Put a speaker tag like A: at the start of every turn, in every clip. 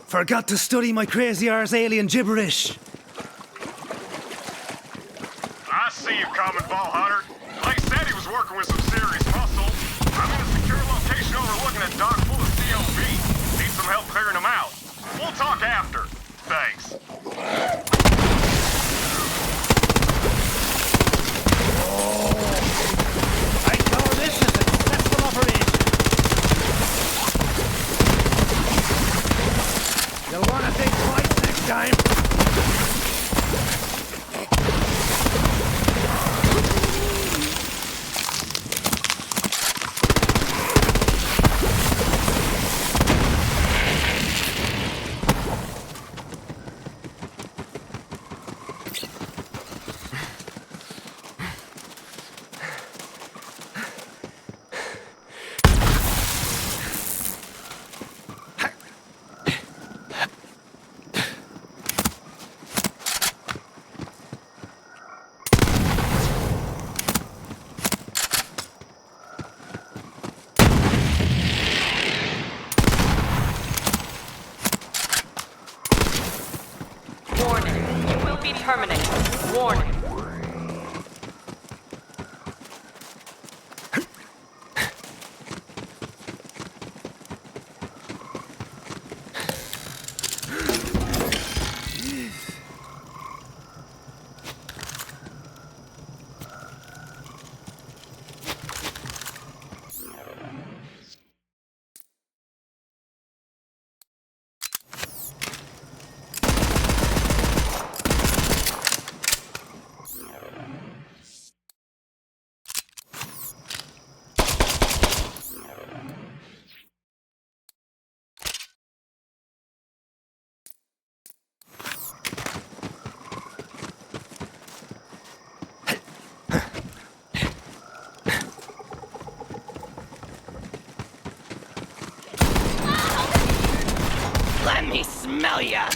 A: Forgot to study my crazy arse alien gibberish.
B: I see you coming, Ball Hunter. Blake said he was working with some serious muscle. I'm in a secure location overlooking a dock full of COV. Need some help clearing them out. We'll talk after. Thanks.
A: I call this a successful operation. You'll want to think twice next time.
C: Terminate. Warning. Let me smell ya!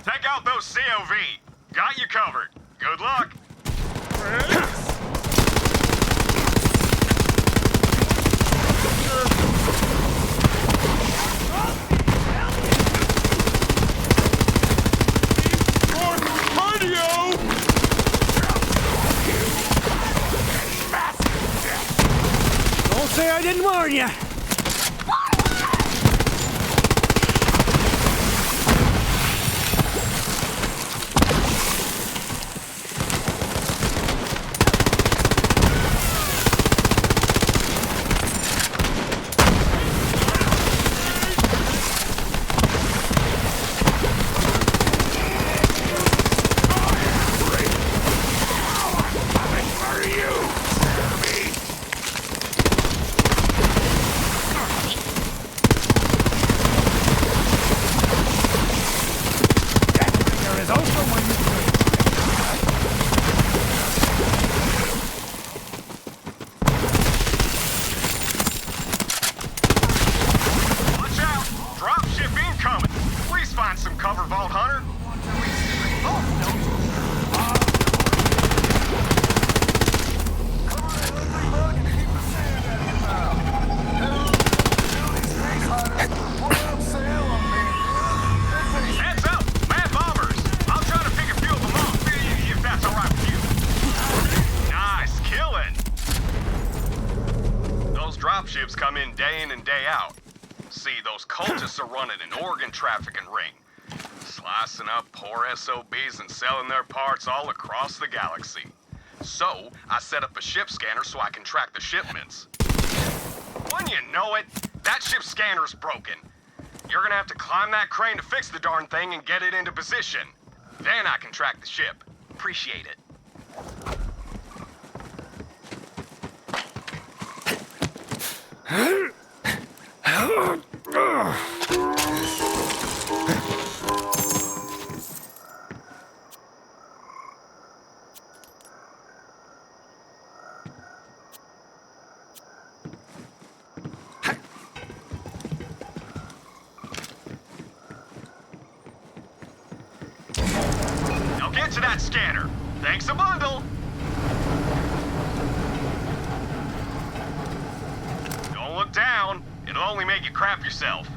B: Take out those COV. Got you covered. Good luck.
A: Don't say I didn't warn you.
B: Some cover, Vault Hunter. Heads up, mad bombers. I'll try to pick a few of them off, if that's all right with you. Nice killing. Those dropships come in and day out. See, those cultists are running an organ trafficking ring. Slicing up poor SOBs and selling their parts all across the galaxy. So, I set up a ship scanner so I can track the shipments. When you know it, that ship scanner's broken. You're gonna have to climb that crane to fix the darn thing and get it into position. Then I can track the ship. Appreciate it. to that scanner. Thanks a bundle. Don't look down. It'll only make you crap yourself.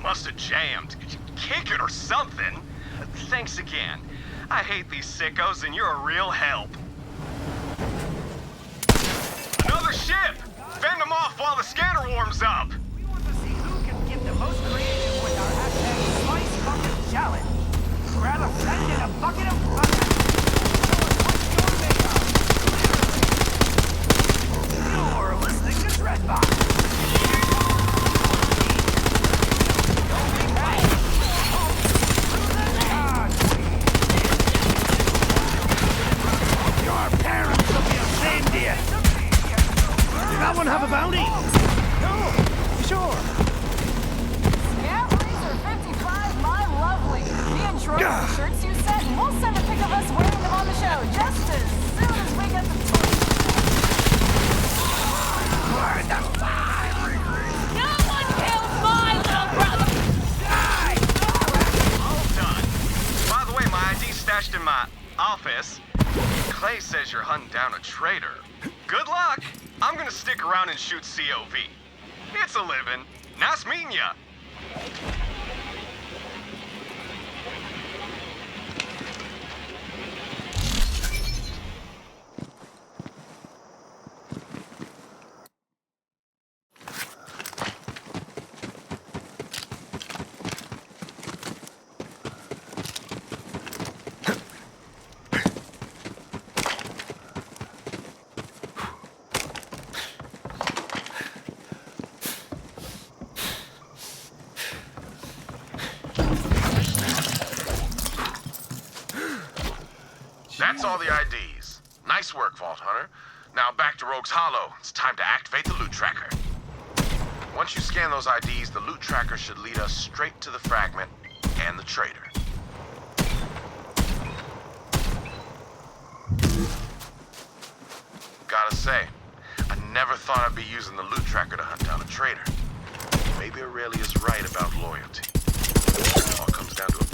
B: Must have jammed. Kick it or something. Thanks again. I hate these sickos and you're a real help. Another ship! Fend them off while the scanner warms up.
D: We want to see who can get the most creative with our hashtag Spice Bucket Challenge. Grab a friend and a bucket of bucket. Show us what you're made of. You're listening to Dreadbox.
A: Your parents will be ashamed of you. Did that one have a bounty? No. You sure?
E: Yeah, Razor 55, my lovely. Me and Troy have the shirts you sent, and we'll send a pic of us wearing them on the show just as soon as we get the toy. No one kills my little brother!
B: All done. By the way, my ID's stashed in my office. Clay says you're hunting down a traitor. Good luck. I'm gonna stick around and shoot COV. It's a living. Nice meeting ya. That's all the IDs. Nice work, Vault Hunter. Now back to Rogue's Hollow. It's time to activate the loot tracker. Once you scan those IDs, the loot tracker should lead us straight to the fragment and the traitor. Gotta say, I never thought I'd be using the loot tracker to hunt down a traitor. Maybe Aurelia's right about loyalty. It all comes down to a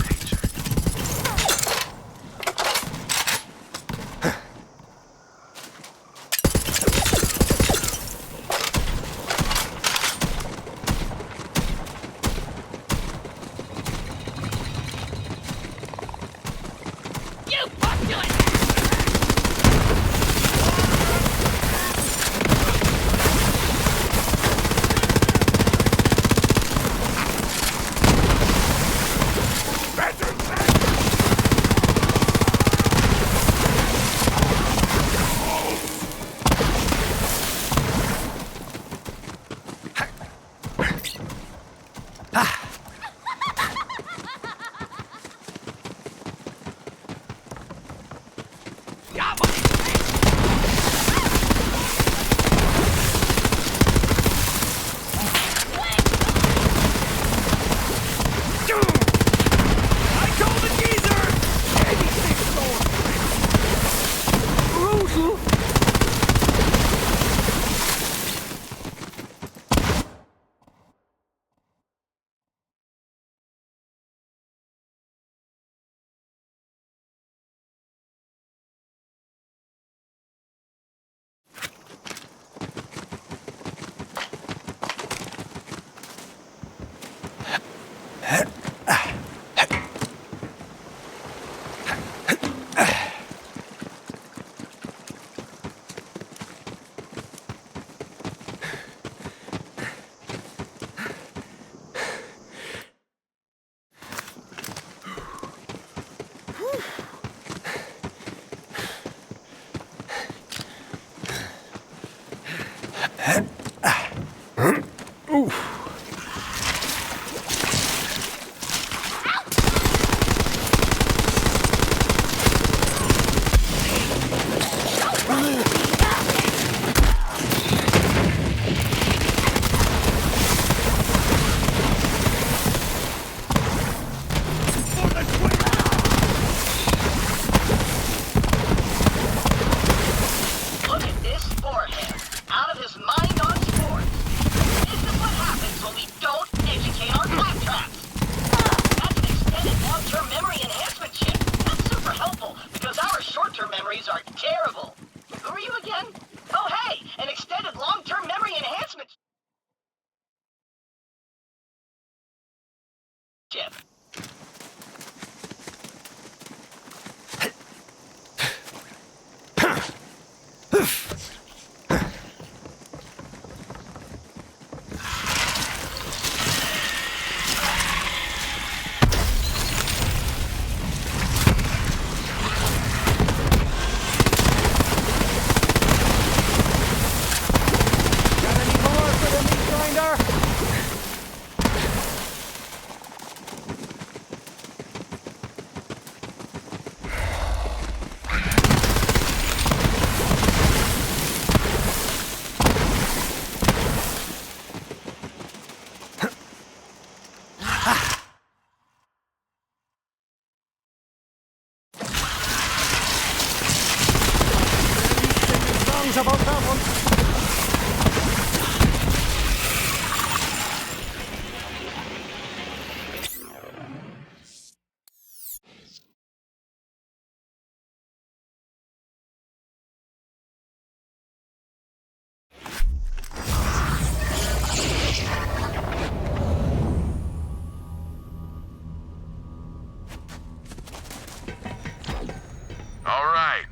B: All right,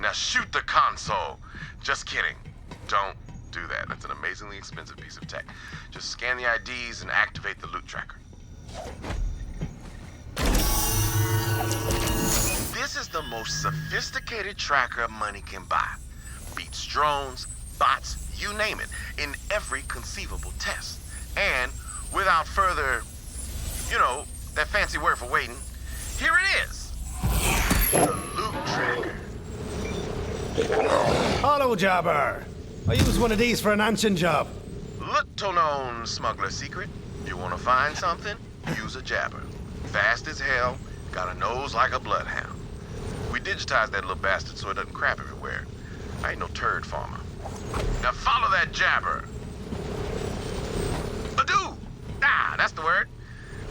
B: now shoot the console. Just kidding. Don't do that. That's an amazingly expensive piece of tech. Just scan the IDs and activate the loot tracker. This is the most sophisticated tracker money can buy. Beats drones, bots, you name it, in every conceivable test. And without further, that fancy word for waiting, here it is. The loot tracker.
A: Hello, Jabber. I use one of these for an ancient job.
B: Little known smuggler secret. You want to find something? Use a jabber. Fast as hell, got a nose like a bloodhound. We digitized that little bastard so it doesn't crap everywhere. I ain't no turd farmer. Now follow that jabber. Ado! Ah, that's the word.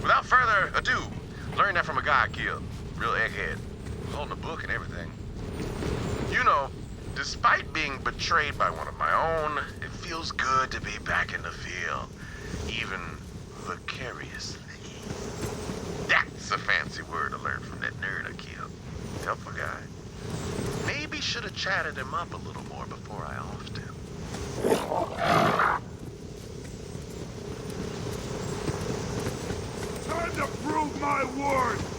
B: Without further ado, learn that from a guy I killed. Real egghead. Holding a book and everything. Despite being betrayed by one of my own, it feels good to be back in the field. Even vicariously. That's a fancy word I learned from that nerd I killed. Helpful guy. Maybe should have chatted him up a little more before I offed him.
A: Time to prove my worth!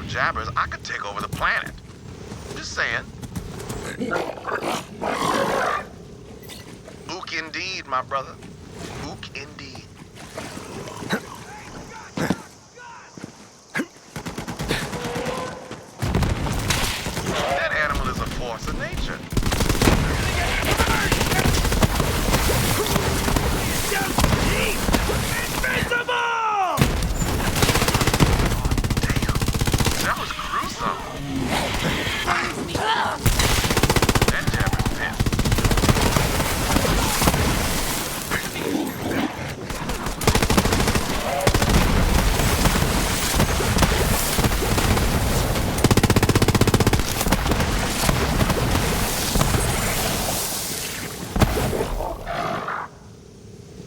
B: Jabbers, I could take over the planet. Just saying. Ook indeed, my brother. Ook indeed. That animal is a force of nature.
A: Invincible!
B: That was gruesome. That jabber's pissed.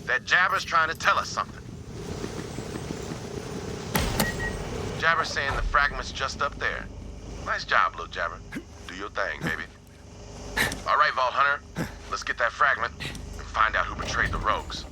B: That jabber's trying to tell us something. Jabber's saying the fragment's just up there. Nice job, little Jabber. Do your thing, baby. All right, Vault Hunter. Let's get that fragment and find out who betrayed the rogues.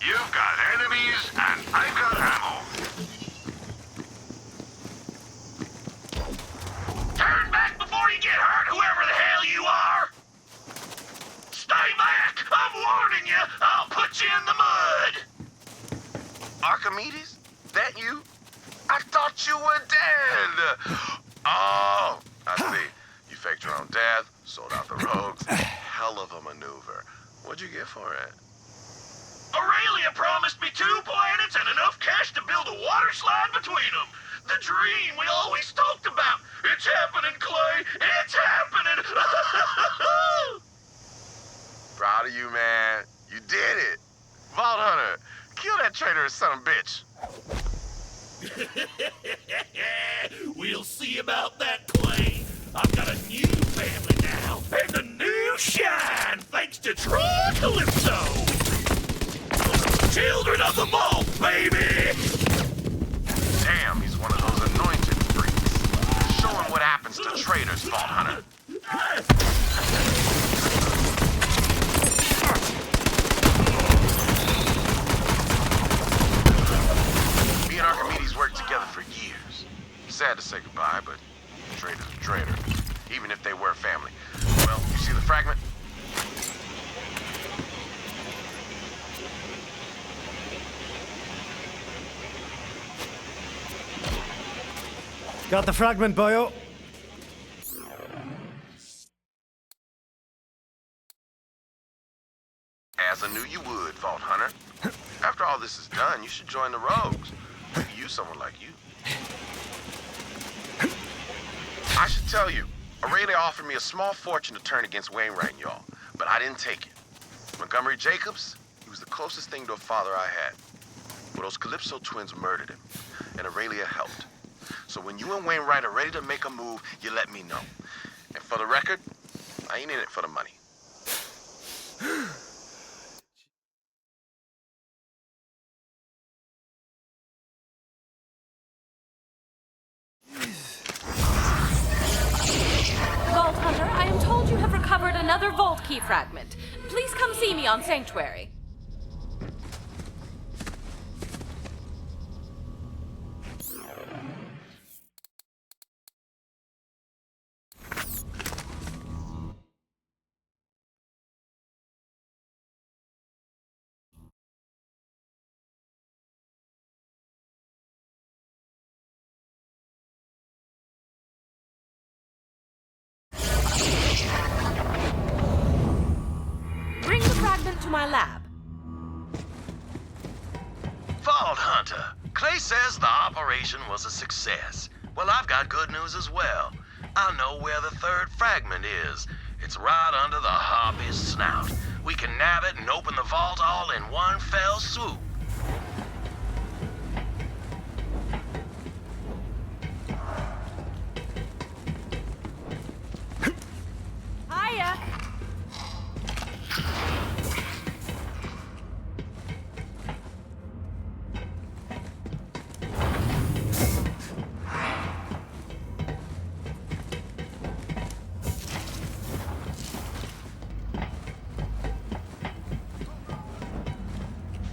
B: You've got enemies, and I've got ammo. Turn back before you get hurt, whoever the hell you are! Stay back! I'm warning you! I'll put you in the mud! Archimedes? That you? I thought you were dead! Oh, I see. You faked your own death, sold out the rogues. Hell of a maneuver. What'd you get for it? Aurelia promised me 2 planets and enough cash to build a water slide between them. The dream we always talked about. It's happening, Clay. It's happening. Proud of you, man. You did it. Vault Hunter, kill that traitorous son of a bitch.
F: We'll see about that, Clay. I've got a new family now, and a new shine, thanks to Troy Calypso. Children of the vault, baby!
B: Damn, he's one of those anointed freaks. Show him what happens to traitors, Vault Hunter. Me and Archimedes worked together for years. Sad to say goodbye, but a traitor's a traitor, even if they were family. Well, you see
A: Got the fragment, boyo.
G: As I knew you would, Vault Hunter. After all this is done, you should join the Rogues. We could use someone like you. I should tell you, Aurelia offered me a small fortune to turn against Wainwright and y'all, but I didn't take it. Montgomery Jacobs, he was the closest thing to a father I had. Well, those Calypso twins murdered him, and Aurelia helped. So when you and Wainwright are ready to make a move, you let me know. And for the record, I ain't in it for the money.
C: Vault Hunter, I am told you have recovered another vault key fragment. Please come see me on Sanctuary. Bring the fragment to my lab.
G: Vault Hunter, Clay says the operation was a success. Well, I've got good news as well. I know where the third fragment is. It's right under the Harpy's snout. We can nab it and open the vault all in one fell swoop.
C: Hiya!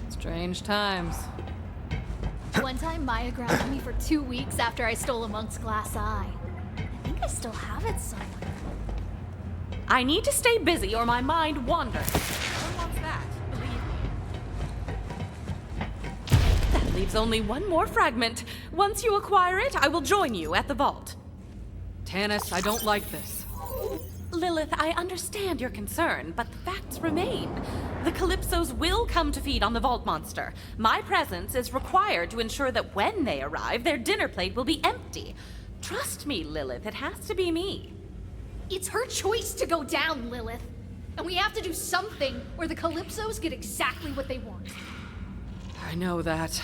C: Strange times.
H: One time, Maya grounded me for 2 weeks after I stole a monk's glass eye. I think I still have it somewhere.
C: I need to stay busy or my mind wanders. Who wants that? Believe me. That leaves only one more fragment. Once you acquire it, I will join you at the vault.
I: Tannis, I don't like this.
C: Lilith, I understand your concern, but the facts remain. The Calypsos will come to feed on the vault monster. My presence is required to ensure that when they arrive, their dinner plate will be empty. Trust me, Lilith, it has to be me.
H: It's her choice to go down, Lilith. And we have to do something or the Calypsos get exactly what they want.
I: I know that.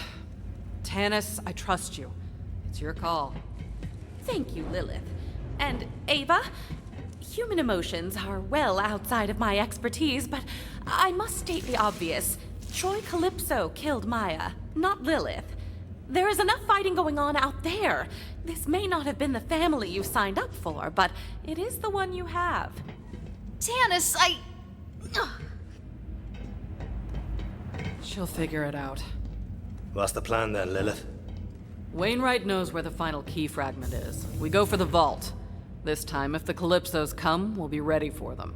I: Tannis, I trust you. It's your call.
C: Thank you, Lilith. And Ava, human emotions are well outside of my expertise, but I must state the obvious. Troy Calypso killed Maya, not Lilith. There is enough fighting going on out there. This may not have been the family you signed up for, but it is the one you have.
H: Tannis,
I: She'll figure it out.
A: What's the plan then, Lilith?
I: Wainwright knows where the final key fragment is. We go for the vault. This time, if the Calypsos come, we'll be ready for them.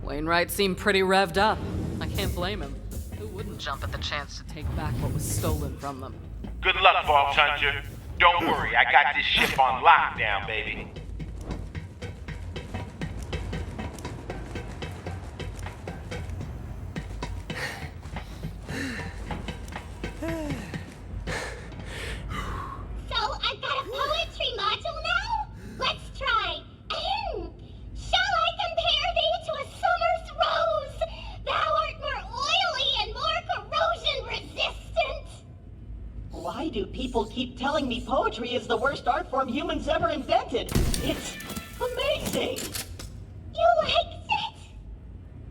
I: Wainwright seemed pretty revved up. I can't blame him. Who wouldn't jump at the chance to take back what was stolen from them?
J: Good luck, Vault Hunter. Don't worry, I got this ship on lockdown, baby.
K: So I've got a poetry module now? Let's try. Shall I compare thee to a summer's rose? Thou art more oily and more corrosion resistant.
L: Why do people keep telling me poetry is the worst art form humans ever invented? It's amazing!
K: You liked it?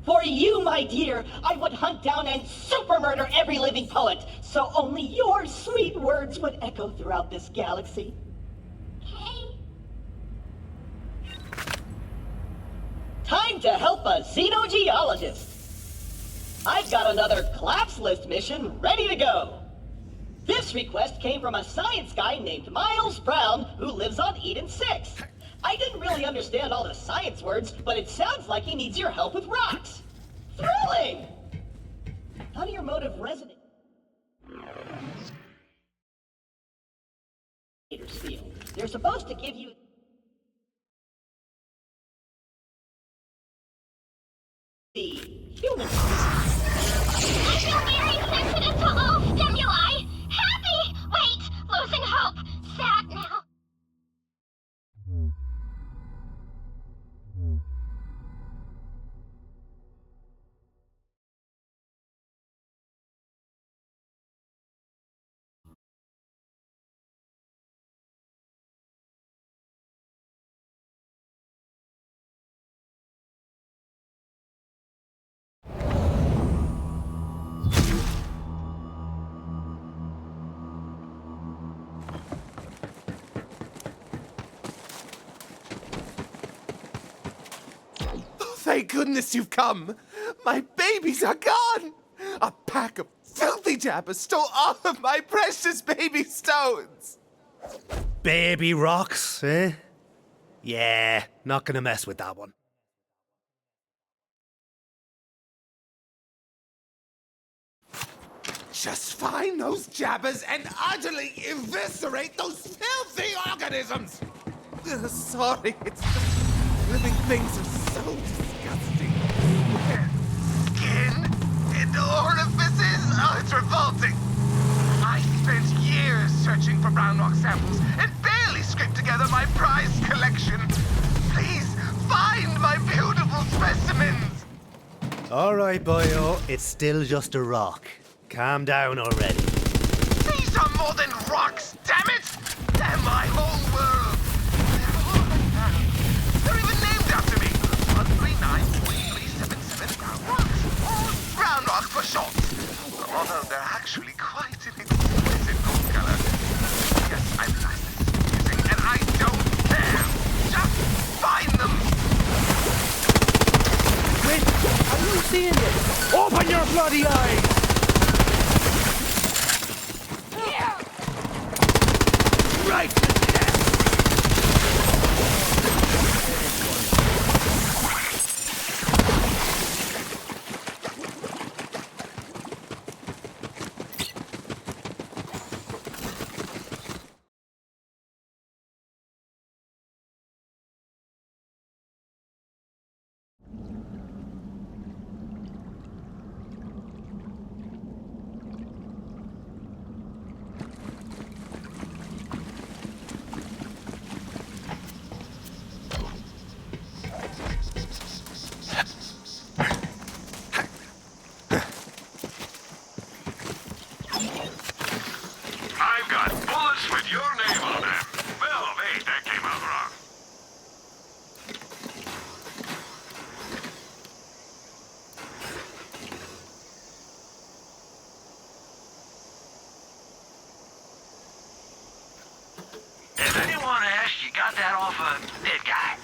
L: For you, my dear, I would hunt down and super murder every living poet, so only your sweet words would echo throughout this galaxy.
K: Okay.
L: Time to help a xenogeologist. I've got another class list mission ready to go. This request came from a science guy named Miles Brown, who lives on Eden 6. I didn't really understand all the science words, but it sounds like he needs your help with rocks. Thrilling! How do your motive resonate? Feel. They're supposed to give you the human.
K: I feel very sensitive to all stimuli. Happy! Wait, losing hope. Sad now.
A: Thank goodness you've come! My babies are gone! A pack of filthy jabbers stole all of my precious baby stones!
M: Baby rocks, eh? Yeah, not gonna mess with that one.
A: Just find those jabbers and utterly eviscerate those filthy organisms! Sorry, it's just living things are so disgusting.
G: Skin? Into orifices? Oh, it's revolting. I spent years searching for brown rock samples and barely scraped together my prized collection. Please, find my beautiful specimens!
M: Alright, boyo, it's still just a rock. Calm down already.
G: These are more than rocks, damn it! They're my whole world. They're even named after me. 139.377 brown rocks. Or brown rock for short. Although they're actually quite an exquisite gold color. Yes, I realize this is confusing, and I don't care. Just find them.
D: Wait, are you seeing it? Open your bloody eyes! Right to death!
F: I've got bullets with your name on them. Well, wait, that came out wrong. If anyone asks, you got that off a dead guy.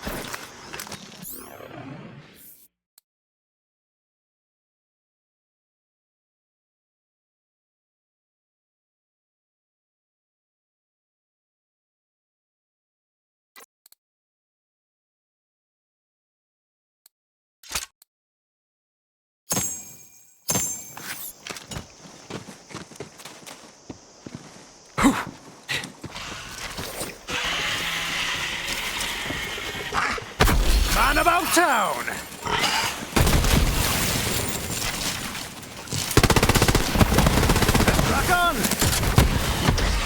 D: Man about town! Let's rock on!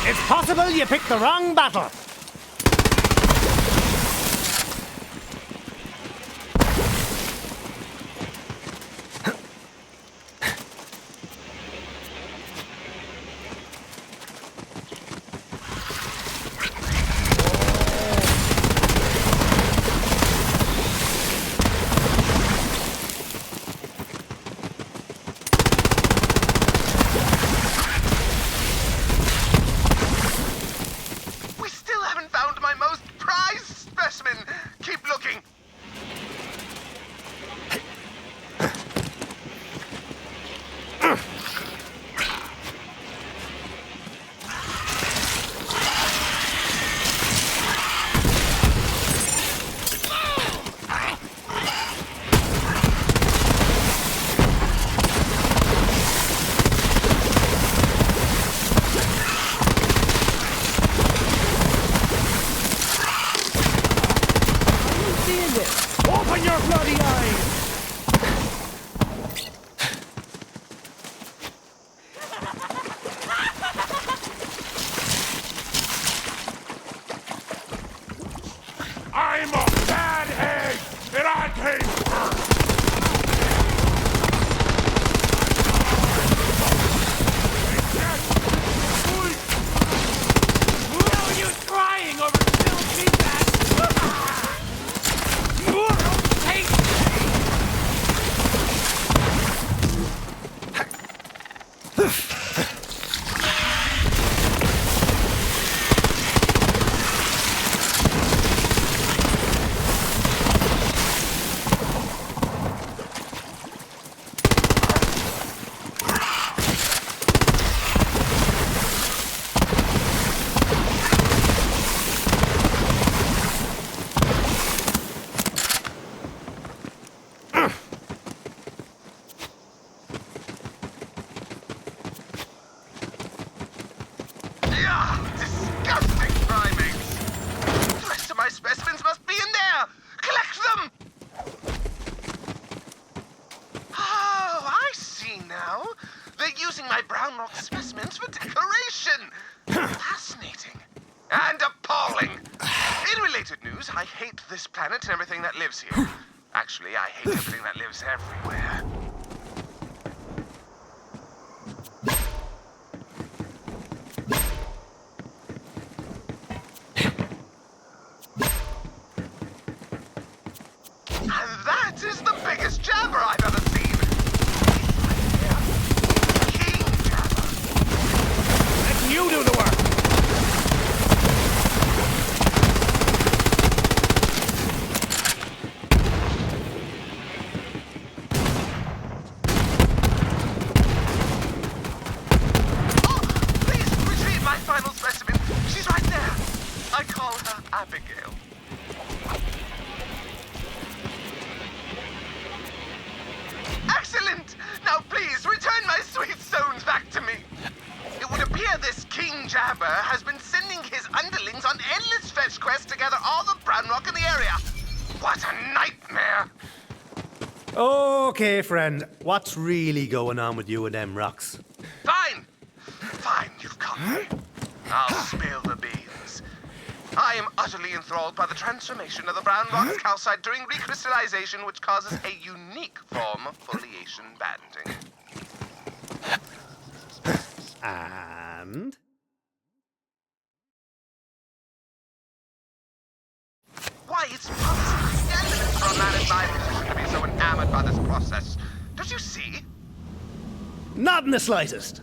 D: It's possible you picked the wrong battle!
G: We still
M: Open your bloody eyes!
F: I'm a bad egg, and I came first!
A: No, you crying over spilled feedback! Taste
G: Disgusting primates! The rest of my specimens must be in there! Collect them! Oh, I see now. They're using my brown rock specimens for decoration! Fascinating. And appalling. In related news, I hate this planet and everything that lives here. Actually, I hate everything that lives everywhere. And that is the biggest jabber I've ever seen. King jabber.
M: Let you do the work!
G: Oh, please retrieve my final specimen. She's right there. I call her Abigail. Excellent! Now please, return my sweet stones back to me. It would appear this King Jabber has been sending his underlings on endless fetch quests to gather all the brown rock in the area. What a nightmare!
M: Okay, friend. What's really going on with you and them rocks?
G: Fine! Fine, you've caught me. I'll spill the beans. I am utterly enthralled by the transformation of the brown rock's calcite during recrystallization, which causes a unique form of foliation banding.
M: And?
G: Why, it's positively scandalous for a man in my position to be so enamored by this process. Don't you see?
M: Not in the slightest.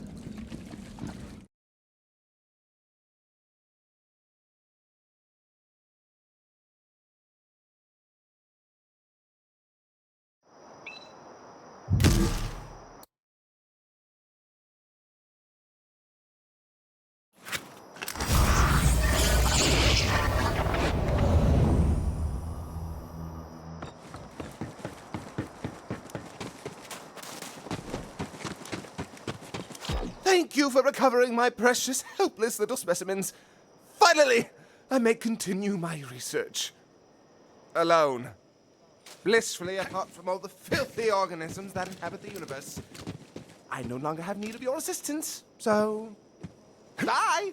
A: Thank you for recovering my precious, helpless little specimens. Finally, I may continue my research. Alone. Blissfully apart from all the filthy organisms that inhabit the universe. I no longer have need of your assistance, so... bye!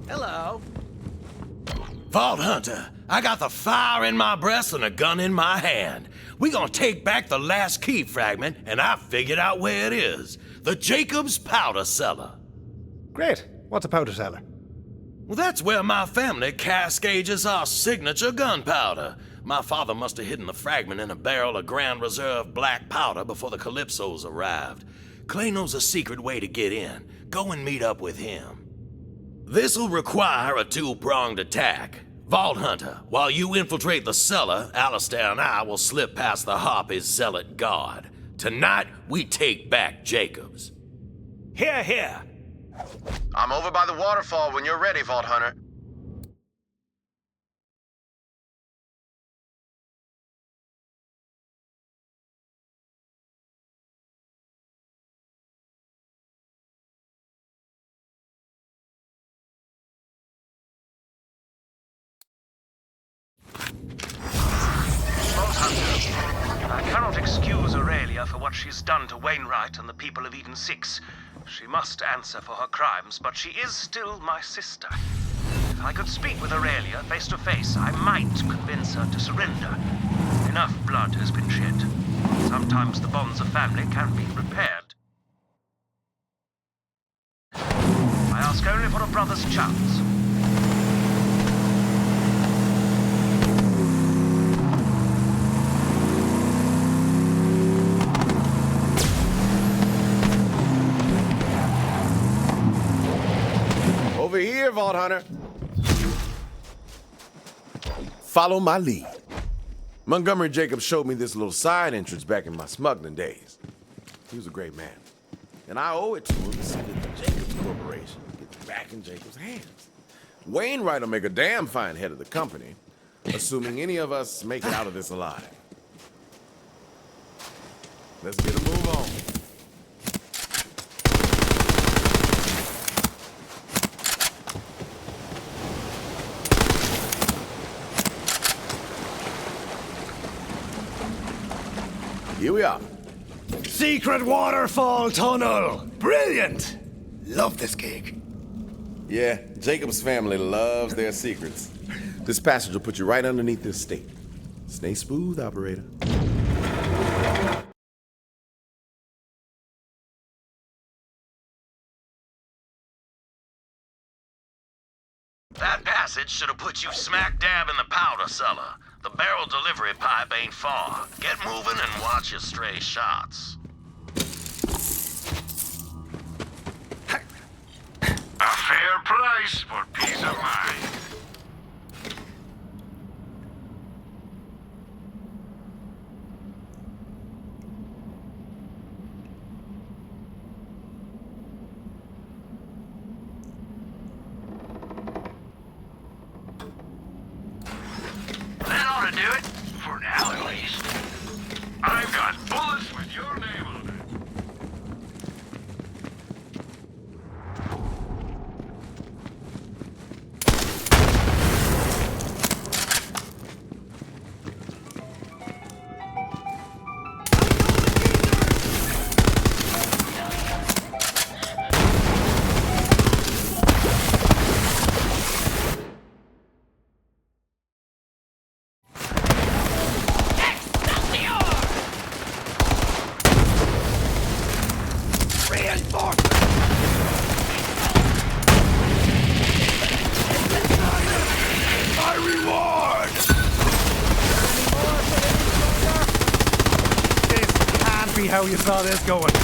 F: Hello. Vault Hunter, I got the fire in my breast and a gun in my hand. We gonna take back the last key fragment, and I figured out where it is. The Jacobs Powder Cellar.
M: Great. What's a powder cellar?
F: Well, that's where my family cascades our signature gunpowder. My father must have hidden the fragment in a barrel of Grand Reserve black powder before the Calypsos arrived. Clay knows a secret way to get in. Go and meet up with him. This'll require a two-pronged attack. Vault Hunter, while you infiltrate the cellar, Alistair and I will slip past the Harpies' zealot guard. Tonight, we take back Jacobs.
M: Here, here.
G: I'm over by the waterfall when you're ready, Vault Hunter.
N: I cannot excuse Aurelia for what she's done to Wainwright and the people of Eden 6. She must answer for her crimes, but she is still my sister. If I could speak with Aurelia face to face, I might convince her to surrender. Enough blood has been shed. Sometimes the bonds of family can be repaired. I ask only for a brother's chance.
G: Over here, Vault Hunter. Follow my lead. Montgomery Jacobs showed me this little side entrance back in my smuggling days. He was a great man. And I owe it to him to see that the Jacobs Corporation gets back in Jacobs' hands. Wainwright will make a damn fine head of the company, assuming any of us make it out of this alive. Let's get a move on. Here we are.
M: Secret waterfall tunnel. Brilliant. Love this gig.
G: Yeah, Jacob's family loves their secrets. This passage will put you right underneath this stake. Stay smooth, operator.
F: That passage should have put you smack dab in the powder cellar. The barrel delivery pipe ain't far. Get moving and watch your stray shots.
J: A fair price for peace of mind.
N: That ought to do it. For now, at least.
J: I've got bullets with your name on it.
M: How you saw this going?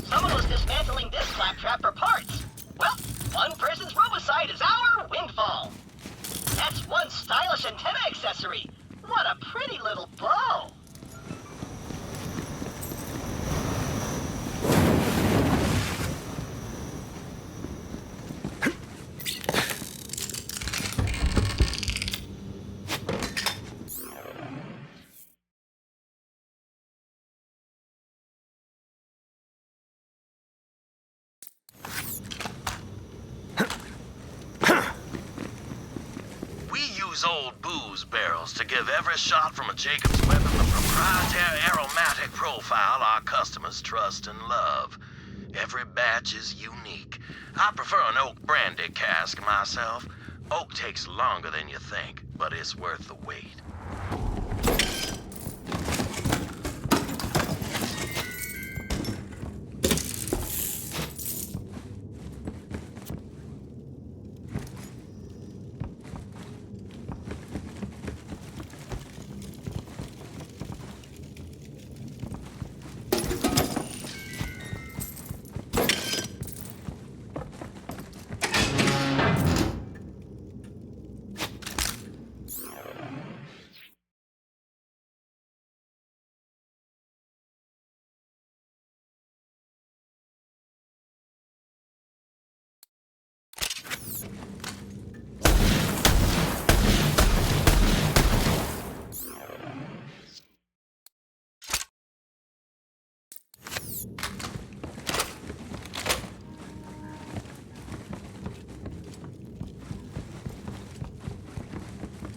L: Someone was dismantling this claptrap for parts. Well, one person's robocide is our windfall. That's one stylish antenna accessory. What a pretty little bow.
F: Old booze barrels to give every shot from a Jacobs weapon the proprietary aromatic profile our customers trust and love. Every batch is unique. I prefer an oak brandy cask myself. Oak takes longer than you think, but it's worth the wait.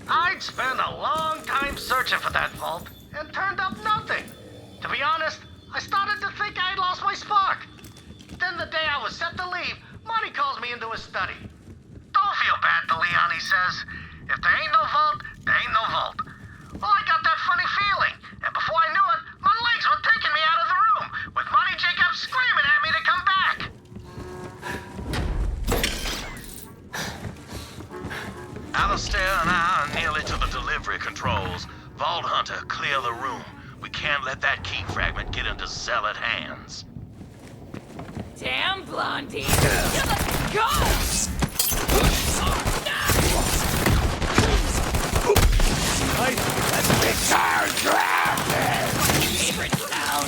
N: I'd spent a long time searching for that vault and turned up nothing. To be honest, I started to think I had lost my spark. Then the day I was set to leave, Monty calls me into his study. Don't feel bad, DeLeon, he says. If there ain't no vault, there ain't no vault. Well, I got that funny feeling, and before I knew it, my legs were taking me out of the room, with Monty Jacobs screaming at me to come back.
F: Alistair and I are nearly to the delivery controls. Vault Hunter, clear the room. We can't let that key fragment get into zealot hands.
E: Damn, Blondie! Go! Favorite sound!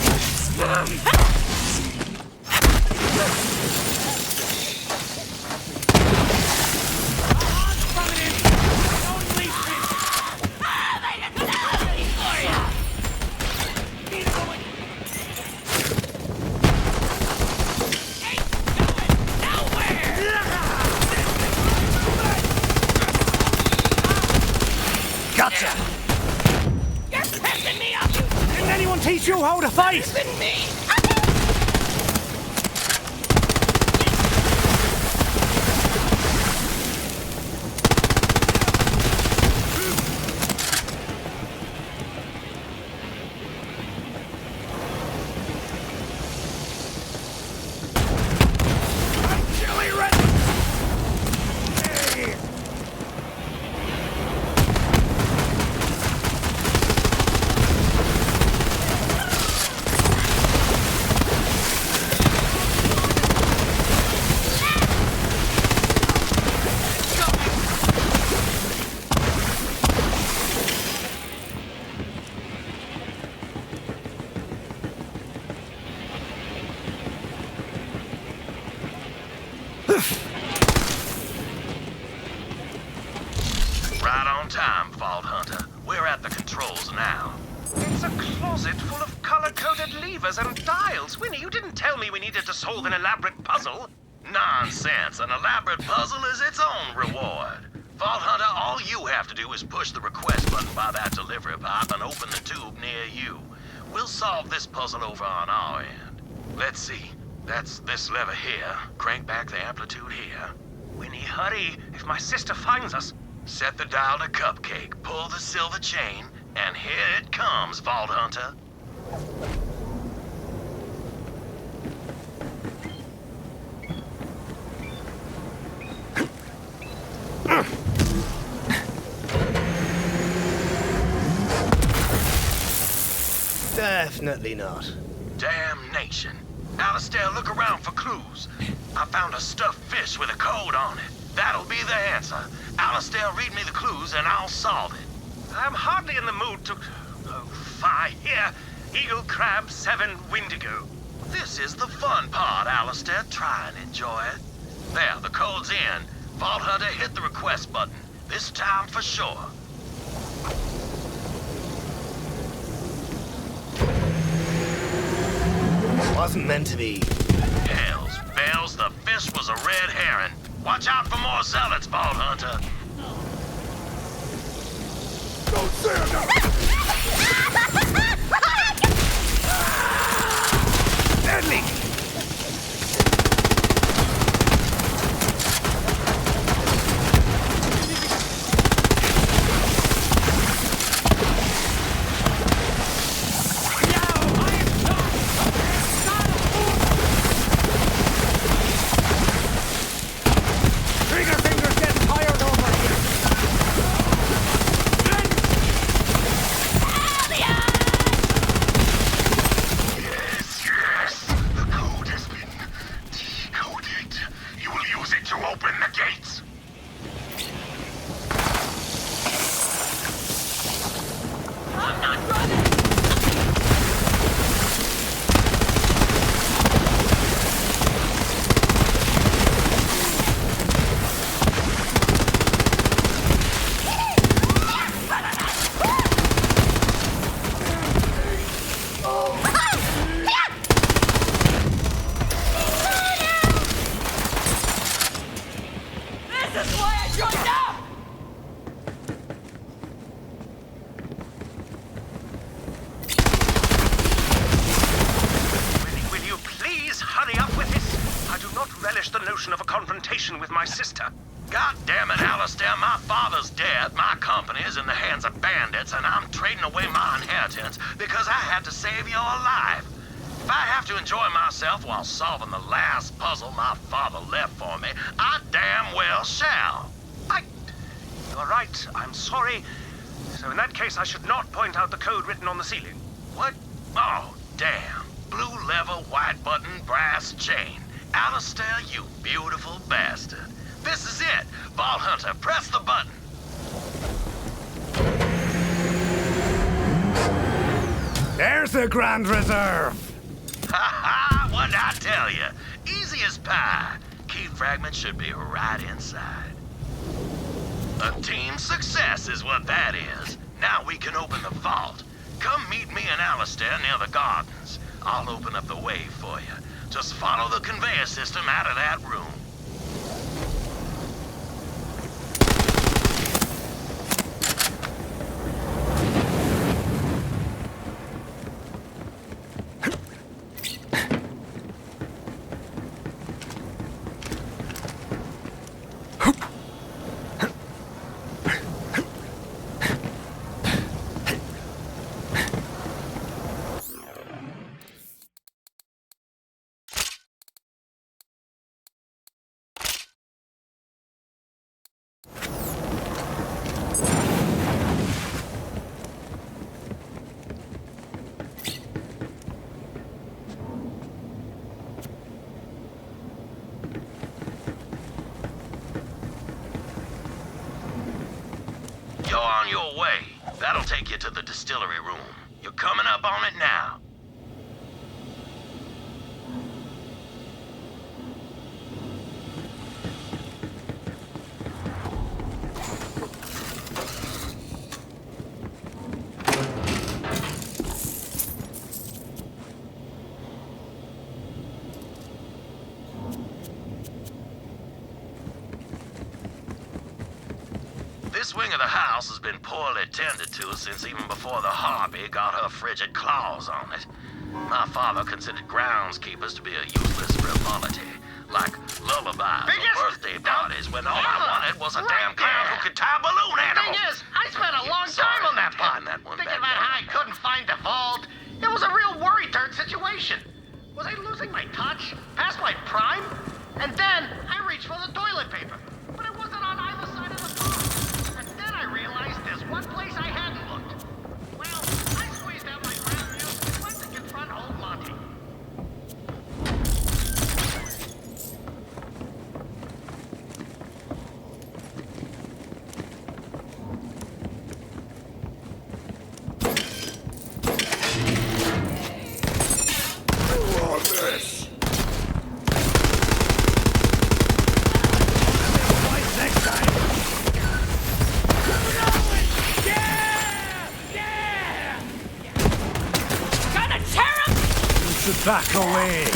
M: Gotcha!
E: You're pissing me off!
M: Didn't anyone teach you how to fight?
E: Pissing me!
F: Right on time, Vault Hunter. We're at the controls now.
N: It's a closet full of color-coded levers and dials. Winnie, you didn't tell me we needed to solve an elaborate puzzle.
F: Nonsense. An elaborate puzzle is its own reward. Vault Hunter, all you have to do is push the request button by that delivery pipe and open the tube near you. We'll solve this puzzle over on our end. Let's see. That's this lever here. Crank back the amplitude here.
N: Winnie, hurry. If my sister finds us...
F: Set the dial to Cupcake, pull the silver chain, and here it comes, Vault Hunter.
M: Definitely not.
F: Damnation. Alistair, look around for clues. I found a stuffed fish with a code on it. That'll be the answer. Alistair, read me the clues and I'll solve it.
N: I'm hardly in the mood to... Oh, fie. Here. Eagle, crab, 7, Windigo.
F: This is the fun part, Alistair. Try and enjoy it. There, the code's in. Vault Hunter, hit the request button. This time for sure.
M: Wasn't meant to be.
F: Hells bells, the fish was a red herring. Watch out for more zealots, Vault Hunter.
A: Don't say enough!
M: Deadly!
N: relish the notion of a confrontation with my sister.
F: God damn it, Alistair, my father's dead, my company is in the hands of bandits, and I'm trading away my inheritance because I had to save your life. If I have to enjoy myself while solving the last puzzle my father left for me, I damn well shall.
N: You're right, I'm sorry. So in that case, I should not point out the code written on the ceiling.
F: What? Oh, damn. Blue lever, white button, brass chain. Alistair, you beautiful bastard. This is it. Vault Hunter, press the button.
M: There's the Grand Reserve!
F: Ha ha! What'd I tell you? Easy as pie. Key fragment should be right inside. A team success is what that is. Now we can open the vault. Come meet me and Alistair near the gardens. I'll open up the way for you. Just follow the conveyor system out of that room. You're on your way. That'll take you to the distillery room. You're coming up on it now. This wing of the house has been poorly tended to since even before the harpy got her frigid claws on it. My father considered groundskeepers to be a useless frivolity, like lullabies or birthday parties, when all I wanted was a damn clown who could tie balloon animals.
J: Thing is, I spent a long time on that pot, thinking about how I couldn't find the vault. It was a real worry-turd situation. Was I losing my touch? Past my prime? And then I reached for the toilet paper, but it wasn't on either side of the pot. And then I realized there's one place I hadn't looked. Well, I squeezed out my ground view and went to confront old Monty.
M: Back away!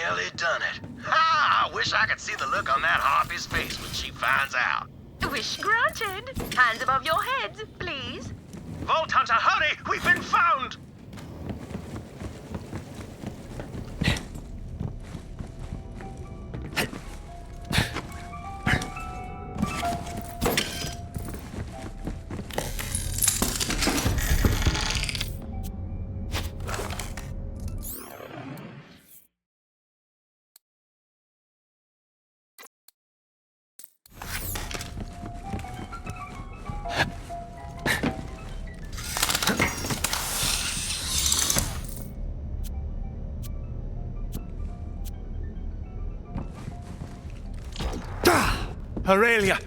G: nearly done it. Ha! I wish I could see the look on that harpy's face when she finds out.
O: Wish granted. Hands above your heads, please.
N: Vault Hunter, hurry! We've been found!
M: Aurelia,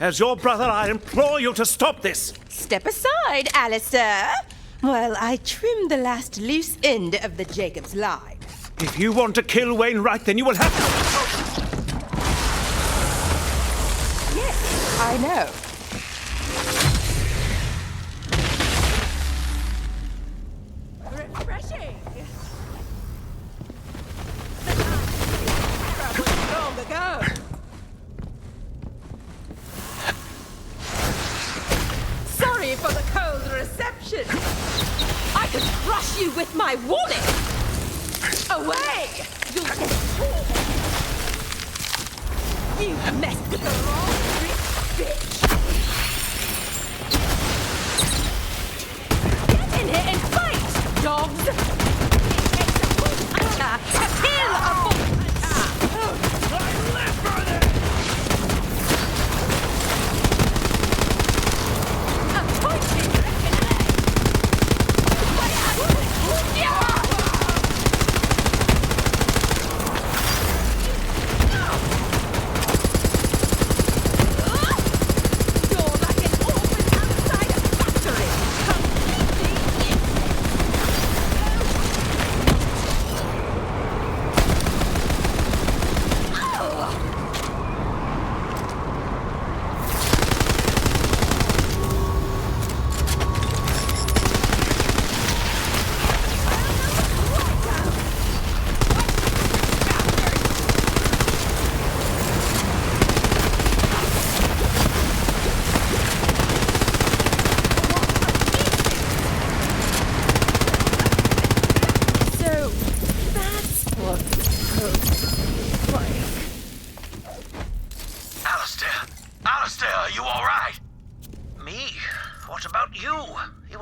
M: as your brother, I implore you to stop this.
P: Step aside, Alistair, while I trim the last loose end of the Jacob's line.
M: If you want to kill Wainwright, then you will have to...
P: Yes, I know. Refreshing. Long ago. Sorry for the cold reception. I could crush you with my warning. Away! You'll get caught. You messed with the wrong trick, bitch. Get in here and fight, dogs. It takes a full hunter to kill a full hunter. I live for this. A pointy reckon leg. Yeah!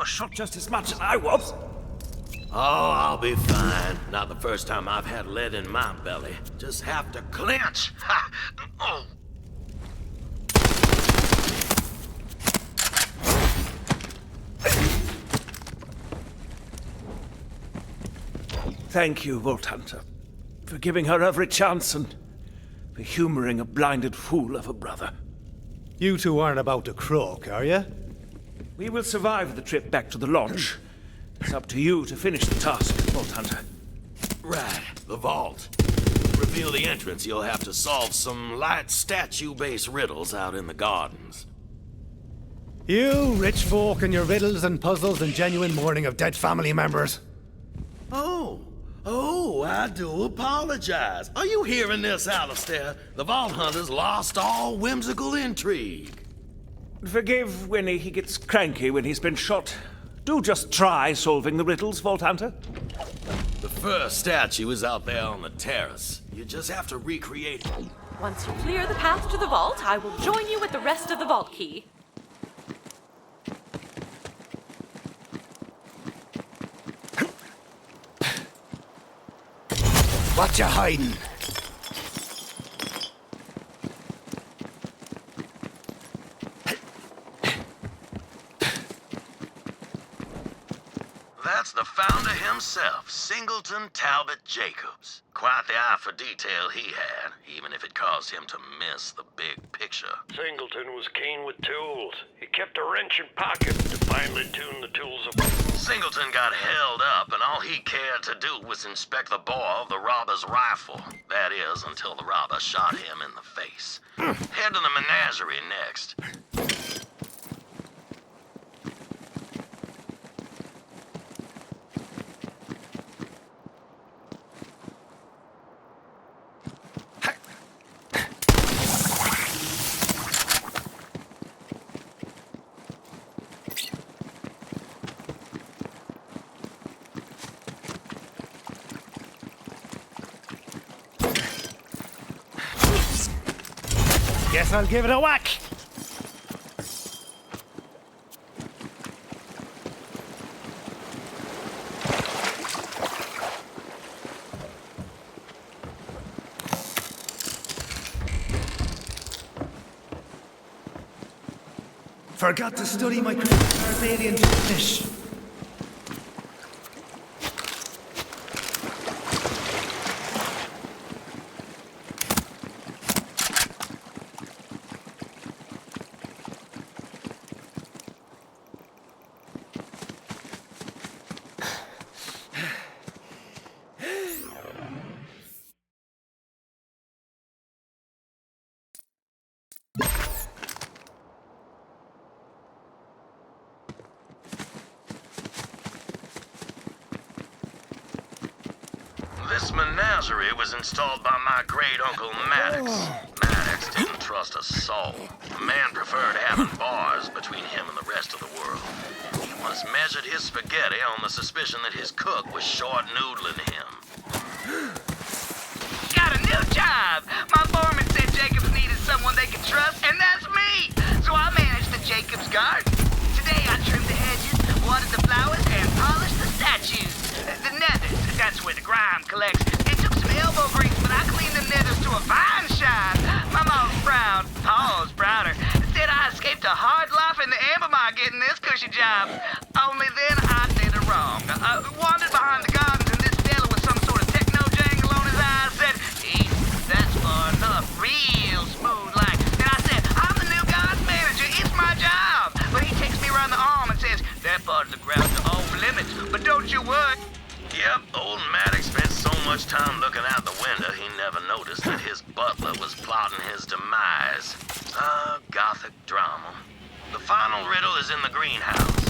F: Shot just as much as I was. Oh, I'll be fine. Not the first time I've had lead in my belly. Just have to clench. Ha! Oh.
M: Thank you, Vault Hunter, for giving her every chance and for humoring a blinded fool of a brother.
Q: You two aren't about to croak, are you?
M: We will survive the trip back to the lodge. It's up to you to finish the task, Vault Hunter.
F: Right, the vault. To reveal the entrance, you'll have to solve some light statue-based riddles out in the gardens.
Q: You rich folk and your riddles and puzzles and genuine mourning of dead family members.
F: Oh, I do apologize. Are you hearing this, Alistair? The Vault Hunter's lost all whimsical intrigue.
M: Forgive Winnie, he gets cranky when he's been shot. Do just try solving the riddles, Vault Hunter.
F: The first statue is out there on the terrace. You just have to recreate it.
C: Once you clear the path to the vault, I will join you with the rest of the vault key.
Q: What you hiding?
F: That's the founder himself, Singleton Talbot Jacobs. Quite the eye for detail he had, even if it caused him to miss the big picture.
N: Singleton was keen with tools. He kept a wrench in pocket to finely tune the tools of...
F: Singleton got held up, and all he cared to do was inspect the bore of the robber's rifle. That is, until the robber shot him in the face. Head to the menagerie next.
Q: Guess I'll give it a whack. Forgot to study my alien fish.
F: This menagerie was installed by my great uncle Maddox. Maddox didn't trust a soul. The man preferred having bars between him and the rest of the world. He once measured his spaghetti on the suspicion that his cook was short-noodling him.
J: Got a new job! My foreman said Jacobs needed someone they could trust, and that's me! So I managed the Jacobs garden. Today I trimmed the hedges, watered the flowers, and polished the statues. The nethers, that's where the grime collects. It took some elbow grease, but I cleaned the nethers to a fine shine. My mom frowned, Paul's prouder. Said I escaped a hard life in the amber mine getting this cushy job. Only then I did it wrong. I wandered behind the gardens, and this fella with some sort of techno jangle on his eyes said, "Eat, that's far enough, real smooth like." Then I said, "I'm the new garden manager, it's my job." But he takes me around the arm and says, "That part of the ground's off limits, but don't you worry."
F: Yep, old Maddox spent so much time looking out the window, he never noticed that his butler was plotting his demise. Gothic drama. The final riddle is in the greenhouse.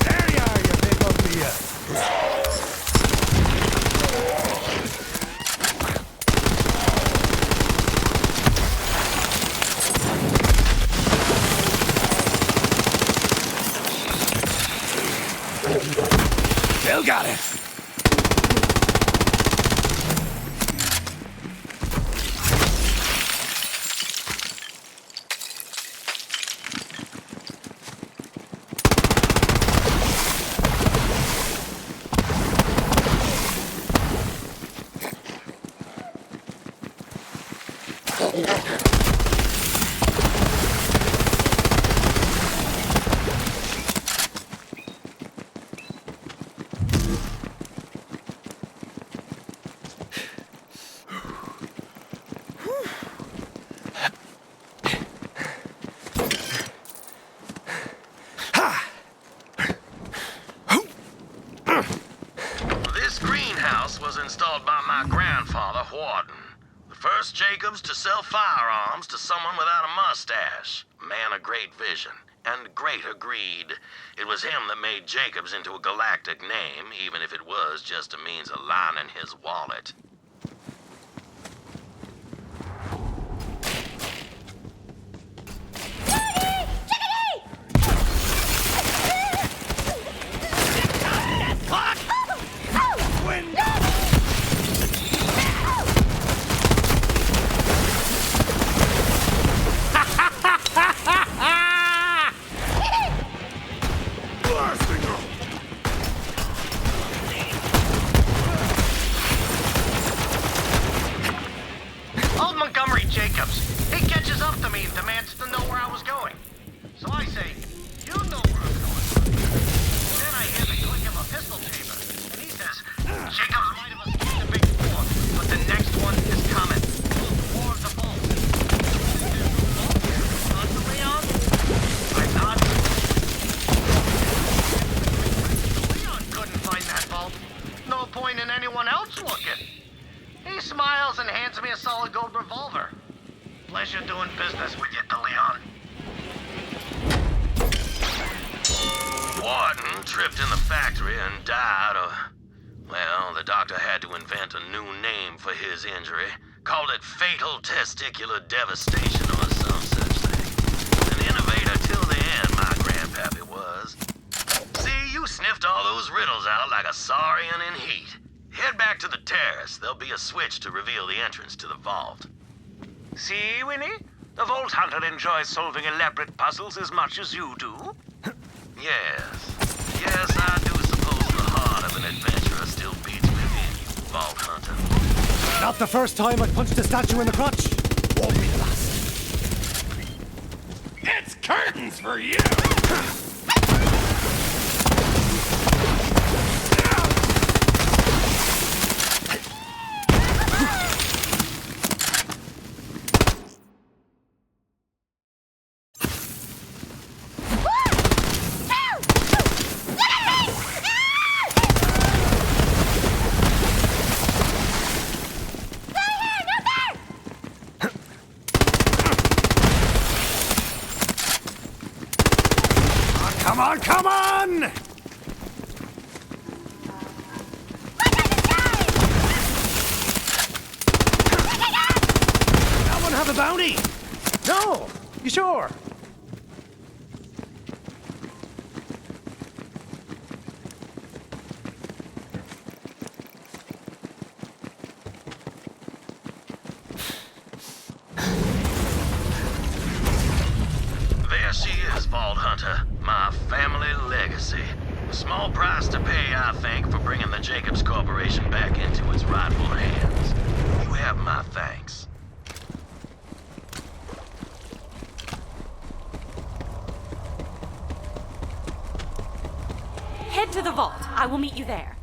Q: There you are, you big ugly
F: Bill got it. Was installed by my grandfather, Warden. The first Jacobs to sell firearms to someone without a mustache. A man of great vision and greater greed. It was him that made Jacobs into a galactic name, even if it was just a means of lining his wallet.
J: Jacobs. He catches up to me and demands to know where I was going. So I say, "You know where I'm going." Then I hear the click of a pistol chamber, and he says, "Jacobs might have escaped the big war, but the next one is coming. The War of the Vault." Leon? I nodded. Leon couldn't find that vault. No point in anyone else looking. He smiles and hands me a solid gold revolver. Pleasure doing business with you, DeLeon.
F: Warden tripped in the factory and died well, the doctor had to invent a new name for his injury. Called it fatal testicular devastation or some such thing. An innovator till the end, my grandpappy was. See, you sniffed all those riddles out like a saurian in heat. Head back to the terrace. There'll be a switch to reveal the entrance to the vault.
J: See, Winnie?
N: The Vault Hunter enjoys solving elaborate puzzles as much as you do.
G: Yes. Yes, I do suppose the heart of an adventurer still beats within you, Vault Hunter.
Q: Not the first time I punched a statue in the crotch. Won't be the last.
F: It's curtains for you!
Q: Come on, come on! That one have a bounty? No! You sure?
G: There she is, Vault Hunter. My family legacy. A small price to pay, I think, for bringing the Jacobs Corporation back into its rightful hands. You have my thanks.
C: Head to the vault. I will meet you there.